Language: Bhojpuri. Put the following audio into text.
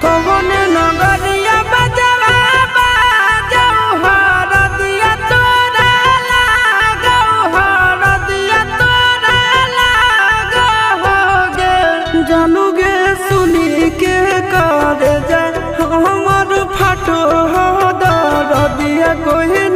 कौन नगरिया बजवा बाजऊ हर दिया तोरा लागो हर दिया तोरा लागो गे जानू गे सुनी के कर जाए हमर फाटो हो दर दिया कोई